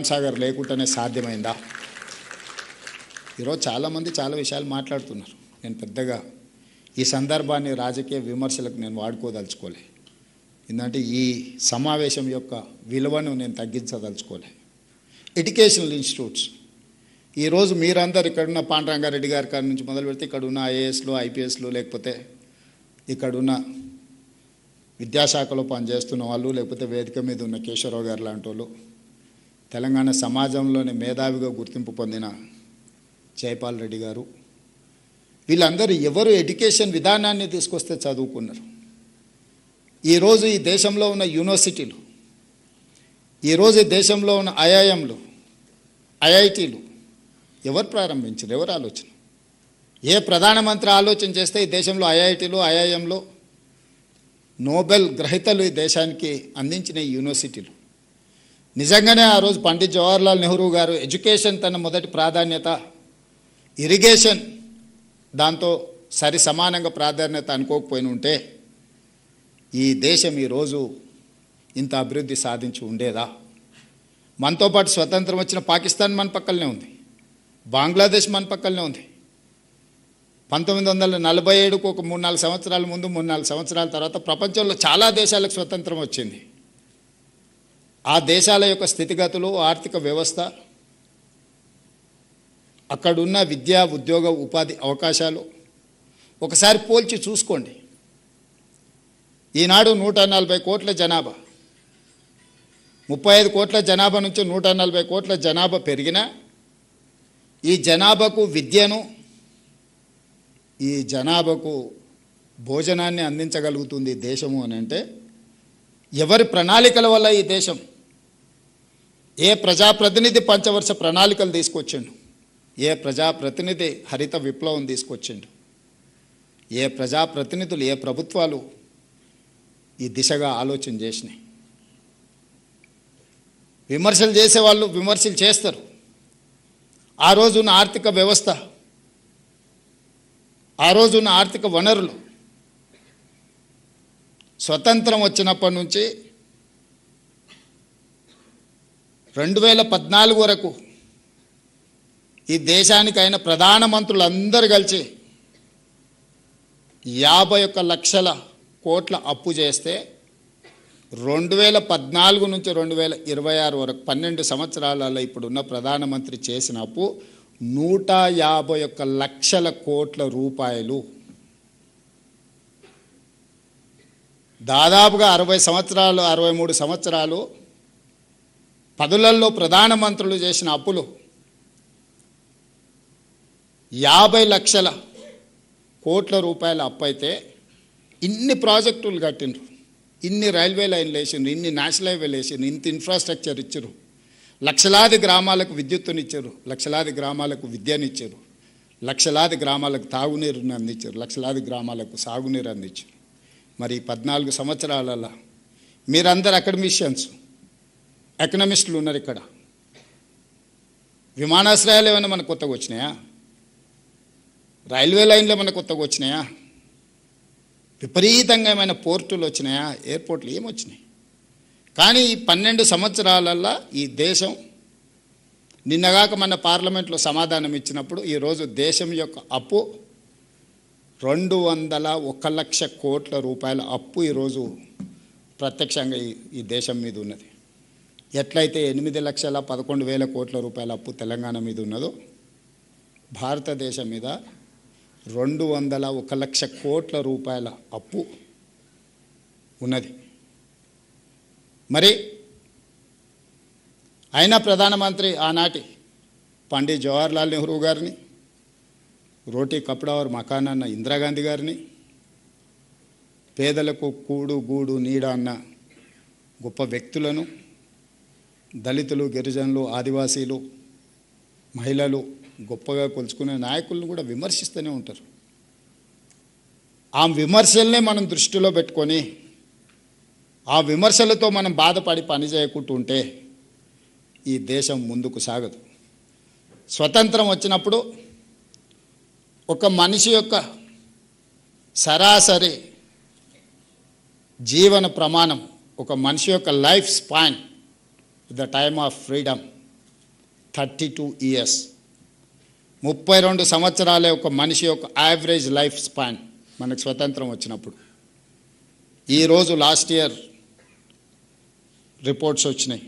సాగర్ లేకుండానే సాధ్యమైందా? ఈరోజు చాలామంది చాలా విషయాలు మాట్లాడుతున్నారు. నేను పెద్దగా ఈ సందర్భాన్ని రాజకీయ విమర్శలకు నేను వాడుకోదలుచుకోలే. ఎందుకంటే ఈ సమావేశం యొక్క విలువను నేను తగ్గించదలుచుకోలే. ఎడ్యుకేషనల్ ఇన్స్టిట్యూట్స్ ఈరోజు మీరందరూ ఇక్కడున్న పాండురంగారెడ్డి గారి కాడి నుంచి మొదలు పెడితే ఇక్కడున్న ఐఏఎస్లు, ఐపీఎస్లు, లేకపోతే ఇక్కడున్న విద్యాశాఖలో పనిచేస్తున్న వాళ్ళు, లేకపోతే వేదిక మీద ఉన్న కేశవరావు గారు లాంటి వాళ్ళు, తెలంగాణ సమాజంలోని మేధావిగా గుర్తింపు పొందిన జైపాల్ రెడ్డి గారు, వీళ్ళందరూ ఎవరు ఎడ్యుకేషన్ విధానాన్ని తీసుకొస్తే చదువుకున్నారు. ఈరోజు ఈ దేశంలో ఉన్న యూనివర్సిటీలు, ఈరోజు ఈ దేశంలో ఉన్న ఐఐఎంలు, ఐఐటీలు ఎవరు ప్రారంభించారు? ఎవరు ఆలోచన? ఏ ప్రధానమంత్రి ఆలోచన చేస్తే ఈ దేశంలో ఐఐటీలు, ఐఐఎంలు, నోబెల్ గ్రహీతలు ఈ దేశానికి అందించిన యూనివర్సిటీలు. నిజంగానే ఆ రోజు పండిత్ జవహర్లాల్ నెహ్రూ గారు ఎడ్యుకేషన్ తన మొదటి ప్రాధాన్యత, ఇరిగేషన్ దాంతో సరి సమానంగా ప్రాధాన్యత అనుకోకపోయిన ఉంటే ఈ దేశం ఈరోజు ఇంత అభివృద్ధి సాధించి ఉండేదా? మనతో పాటు స్వతంత్రం వచ్చిన పాకిస్తాన్ మన పక్కనే ఉంది, బంగ్లాదేశ్ మన పక్కనే ఉంది. 1947కు ఒక 3-4 సంవత్సరాల ముందు, 3-4 సంవత్సరాల తర్వాత ప్రపంచంలో చాలా దేశాలకు స్వతంత్రం వచ్చింది. ఆ దేశాల యొక్క స్థితిగతులు, ఆర్థిక వ్యవస్థ, అక్కడున్న విద్యా, ఉద్యోగ, ఉపాధి అవకాశాలు ఒకసారి పోల్చి చూసుకోండి. ఈనాడు 140 కోట్ల జనాభా, 35 కోట్ల జనాభా నుంచి 140 కోట్ల జనాభా పెరిగినా ఈ జనాభాకు విద్యను, ఈ జనాభాకు భోజనాన్ని అందించగలుగుతుంది దేశము అని అంటే ఎవరి ప్రణాళికల వల్ల ఈ దేశం? ఏ ప్రజాప్రతినిధి పంచవర్ష ప్రణాళికలు తీసుకొచ్చిండు? ఏ ప్రజాప్రతినిధి హరిత విప్లవం తీసుకొచ్చిండు? ఏ ప్రజాప్రతినిధులు, ఏ ప్రభుత్వాలు ఈ దిశగా ఆలోచన చేసినాయి? విమర్శలు చేసేవాళ్ళు విమర్శలు చేస్తారు. ఆ రోజున్న ఆర్థిక వ్యవస్థ, ఆ రోజున్న ఆర్థిక వనరులు స్వతంత్రం వచ్చినప్పటి నుంచి 2014 వరకు ఈ దేశానికి అయిన ప్రధానమంత్రులందరూ కలిసి 51 లక్షల కోట్ల అప్పు చేస్తే 2014 నుంచి 2026 వరకు 12 సంవత్సరాలలో ఇప్పుడున్న ప్రధానమంత్రి చేసిన అప్పు 151 లక్షల కోట్ల రూపాయలు. దాదాపుగా 60 సంవత్సరాలు, 63 సంవత్సరాలు పదులలో ప్రధానమంత్రులు చేసిన అప్పులు 50 లక్షల కోట్ల రూపాయల అప్పు అయితే ఇన్ని ప్రాజెక్టులు కట్టిండ్రు, ఇన్ని రైల్వే లైన్లు వేసిండ్రు, ఇన్ని నేషనల్ హైవేలు వేసిండ్రు, ఇంత ఇన్ఫ్రాస్ట్రక్చర్ ఇచ్చారు, లక్షలాది గ్రామాలకు విద్యుత్తునిచ్చారు, లక్షలాది గ్రామాలకు విద్యనిచ్చారు, లక్షలాది గ్రామాలకు తాగునీరుని అందించారు, లక్షలాది గ్రామాలకు సాగునీరు అందించారు. మరి 14 సంవత్సరాలలో మీరందరు అకాడమిషియన్స్, ఎకనమిస్టులు ఉన్నారు ఇక్కడ. విమానాశ్రయాలు ఏమైనా మనకు కొత్తగా వచ్చినాయా? రైల్వే లైన్లు ఏమైనా కొత్తగా వచ్చినాయా? విపరీతంగా ఏమైనా పోర్టులు వచ్చినాయా? ఎయిర్పోర్ట్లు ఏమొచ్చినాయి? కానీ ఈ 12 సంవత్సరాలల్లో ఈ దేశం నిన్నగాక మన పార్లమెంట్లో సమాధానం ఇచ్చినప్పుడు ఈరోజు దేశం యొక్క అప్పు 201 లక్ష కోట్ల రూపాయల అప్పు ఈరోజు ప్రత్యక్షంగా ఈ దేశం మీద ఉన్నది. ఎట్లయితే 8,11,000 కోట్ల రూపాయల అప్పు తెలంగాణ మీద ఉన్నదో భారతదేశం మీద 201 లక్ష కోట్ల రూపాయల అప్పు ఉన్నది. మరి అయినా ప్రధానమంత్రి ఆనాటి పండిత్ జవహర్లాల్ నెహ్రూ గారిని, రోటీ కపడా और మకాన్ అన్న ఇందిరాగాంధీ గారిని, పేదలకు కూడు గూడు నీడ అన్న గొప్ప వ్యక్తులను, దళితులు, గిరిజనులు, ఆదివాసీలు, మహిళలు గొప్పగా కొలుచుకునే నాయకులను కూడా విమర్శిస్తూనే ఉంటారు. ఆ విమర్శలనే మనం దృష్టిలో పెట్టుకొని ఆ విమర్శలతో మనం బాధపడి పని చేయకుంటూ ఉంటే ఈ దేశం ముందుకు సాగదు. స్వతంత్రం వచ్చినప్పుడు ఒక మనిషి యొక్క సరాసరి జీవన ప్రమాణం, ఒక మనిషి యొక్క life span the time of freedom 32 years. 32 సంవత్సరాలే ఒక మనిషి యొక్క యావరేజ్ లైఫ్ స్పాన్ మనకు స్వతంత్రం వచ్చినప్పుడు. ఈరోజు లాస్ట్ ఇయర్ రిపోర్ట్స్ వచ్చినాయి,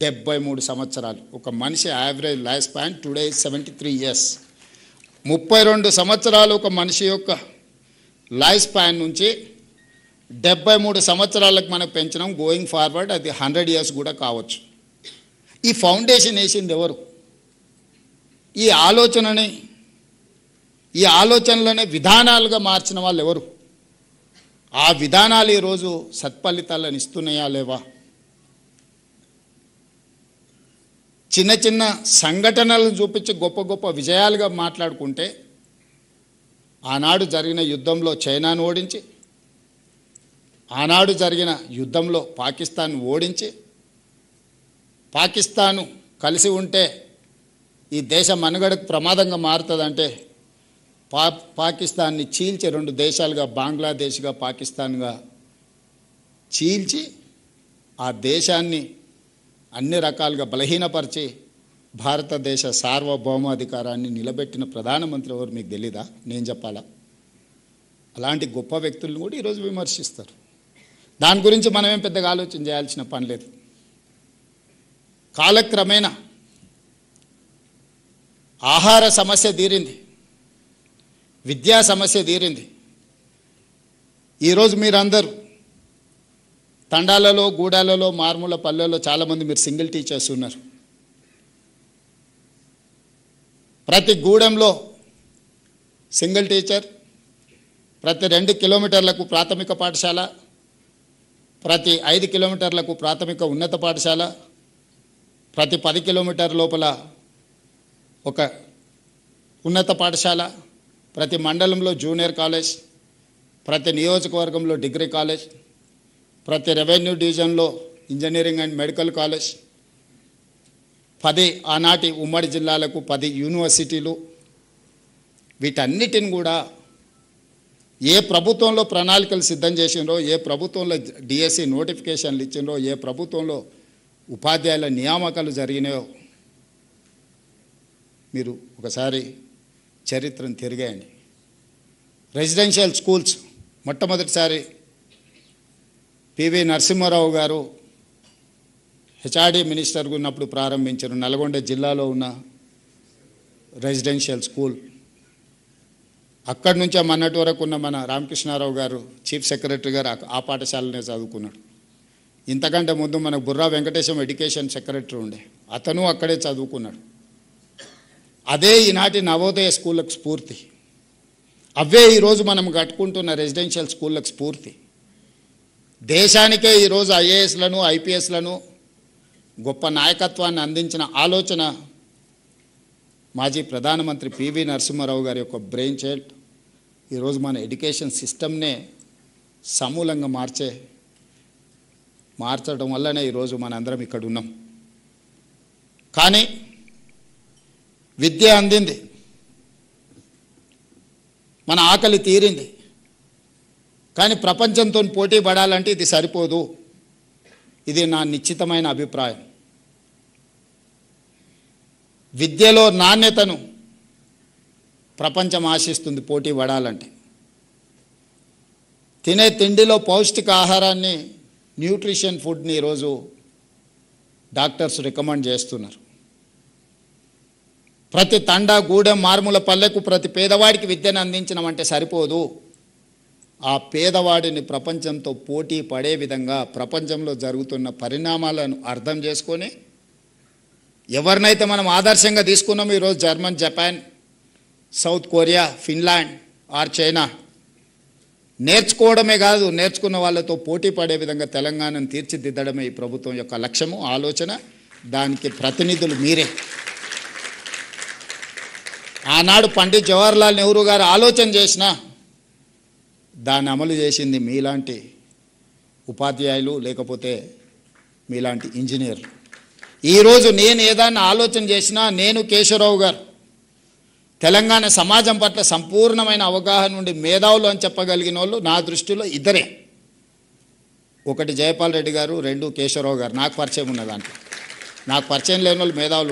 73 సంవత్సరాలు ఒక మనిషి average life span. Today 73 years. 32 సంవత్సరాలు ఒక మనిషి యొక్క లైఫ్ స్పాన్ నుంచి 73 సంవత్సరాలకు మనం పెంచడం. గోయింగ్ ఫార్వర్డ్ అది 100 ఇయర్స్ కూడా కావచ్చు. ఈ ఫౌండేషన్ వేసింది ఎవరు? ఈ ఆలోచనలోనే విధానాలుగా మార్చిన వాళ్ళు ఎవరు? ఆ విధానాలు ఈరోజు సత్ఫలితాలను ఇస్తున్నాయా లేవా? చిన్న చిన్న సంఘటనలను చూపించి గొప్ప గొప్ప విజయాలుగా మాట్లాడుకుంటే, ఆనాడు జరిగిన యుద్ధంలో చైనాను ఓడించి, ఆనాడు జరిగిన యుద్ధంలో పాకిస్తాన్ ఓడించి, పాకిస్తాను కలిసి ఉంటే ఈ దేశ మనుగడకు ప్రమాదంగా మారుతుందంటే పాకిస్తాన్ని చీల్చి 2 దేశాలుగా, బంగ్లాదేశ్గా పాకిస్తాన్గా చీల్చి ఆ దేశాన్ని అన్ని రకాలుగా బలహీనపరిచి భారతదేశ సార్వభౌమాధికారాన్ని నిలబెట్టిన ప్రధానమంత్రి ఎవరు మీకు తెలీదా? నేను చెప్పాలా? అలాంటి గొప్ప వ్యక్తులను కూడా ఈరోజు విమర్శిస్తారు. దాని గురించి మనమేం పెద్దగా ఆలోచన చేయాల్సిన పని లేదు. కాలక్రమేణా ఆహార సమస్య తీరింది, విద్యా సమస్య తీరింది. ఈరోజు మీరందరూ తండాలలో, గూడాలలో, మారుమూల పల్లెల్లో చాలామంది మీరు సింగిల్ టీచర్స్ ఉన్నారు. ప్రతి గూడెంలో సింగిల్ టీచర్, ప్రతి 2 కిలోమీటర్లకు ప్రాథమిక పాఠశాల, ప్రతి 5 కిలోమీటర్లకు ప్రాథమిక ఉన్నత పాఠశాల, ప్రతి 10 కిలోమీటర్ లోపల ఒక ఉన్నత పాఠశాల, ప్రతి మండలంలో జూనియర్ కాలేజ్, ప్రతి నియోజకవర్గంలో డిగ్రీ కాలేజ్, ప్రతి రెవెన్యూ డివిజన్లో ఇంజనీరింగ్ అండ్ మెడికల్ కాలేజ్, 10 ఆనాటి ఉమ్మడి జిల్లాలకు 10 యూనివర్సిటీలు. వీటన్నిటిని కూడా ఏ ప్రభుత్వంలో ప్రణాళికలు సిద్ధం చేసినరో, ఏ ప్రభుత్వంలో డిఎస్సి నోటిఫికేషన్లు ఇచ్చినరో, ఏ ప్రభుత్వంలో ఉపాధ్యాయుల నియామకాలు జరిగినాయో మీరు ఒకసారి చరిత్రను తిరిగేయండి. రెసిడెన్షియల్ స్కూల్స్ మొట్టమొదటిసారి పివి నరసింహారావు గారు హెచ్ఆర్డి మినిస్టర్గా ఉన్నప్పుడు ప్రారంభించారు. నల్గొండ జిల్లాలో ఉన్న రెసిడెన్షియల్ స్కూల్. అక్కడి నుంచే మొన్నటి వరకు ఉన్న మన రామకృష్ణారావు గారు చీఫ్ సెక్రటరీ గారు ఆ పాఠశాలనే చదువుకున్నాడు. ఇంతకంటే ముందు మనకు బుర్రా వెంకటేశం ఎడ్యుకేషన్ సెక్రటరీ ఉండే, అతను అక్కడే చదువుకున్నాడు. అదే ఈనాటి నవోదయ స్కూళ్ళకు స్ఫూర్తి. అవే ఈరోజు మనం కట్టుకుంటున్న రెసిడెన్షియల్ స్కూళ్ళకు స్ఫూర్తి. దేశానికే ఈరోజు ఐఏఎస్లను, ఐపీఎస్లను గొప్ప నాయకత్వాన్ని అందించిన ఆలోచన మాజీ ప్రధానమంత్రి పివి నరసింహారావు గారి యొక్క బ్రెయిన్ చైల్డ్. ఈరోజు మన ఎడ్యుకేషన్ సిస్టమ్నే సమూలంగా మార్చడం వల్లనే ఈరోజు మనందరం ఇక్కడ ఉన్నాం. కానీ విద్య అందింది, మన ఆకలి తీరింది. కానీ ప్రపంచంతో పోటీ పడాలంటే ఇది సరిపోదు. ఇది నా నిశ్చితమైన అభిప్రాయం. విద్యలో నాణ్యతను ప్రపంచం ఆశిస్తుంది పోటీ పడాలంటే. తినే తిండిలో పౌష్టిక ఆహారాన్ని, న్యూట్రిషన్ ఫుడ్ని ఈరోజు డాక్టర్స్ రికమెండ్ చేస్తున్నారు. ప్రతి తండా, గూడెం, మారుమూల పల్లెకు ప్రతి పేదవాడికి విద్యను అందించడం సరిపోదు. ఆ పేదవాడిని ప్రపంచంతో పోటీ పడే విధంగా ప్రపంచంలో జరుగుతున్న పరిణామాలను అర్థం చేసుకొని, ఎవరినైతే మనం ఆదర్శంగా తీసుకున్నామో ఈరోజు German, Japan, South Korea, Finland or China, నేర్చుకోవడమే కాదు, నేర్చుకున్న వాళ్ళతో పోటీ పడే విధంగా తెలంగాణను తీర్చిదిద్దడమే ఈ ప్రభుత్వం యొక్క లక్ష్యము, ఆలోచన. దానికి ప్రతినిధులు మీరే. ఆనాడు పండిత్ జవహర్లాల్ నెహ్రూ గారు ఆలోచన చేసినా దాన్ని అమలు చేసింది మీలాంటి ఉపాధ్యాయులు, లేకపోతే మీలాంటి ఇంజనీర్లు. ఈరోజు నేను ఏదైనా ఆలోచన చేసినా, నేను కేశవరావు గారు తెలంగాణ సమాజం పట్ల సంపూర్ణమైన అవగాహన నుండి మేధావులు అని చెప్పగలిగిన వాళ్ళు నా దృష్టిలో ఇద్దరే. ఒకటి జయపాల్ రెడ్డి గారు, 2 కేశవరావు గారు. నాకు పరిచయం ఉన్న దాంట్లో. నాకు పరిచయం లేని వాళ్ళు మేధావులు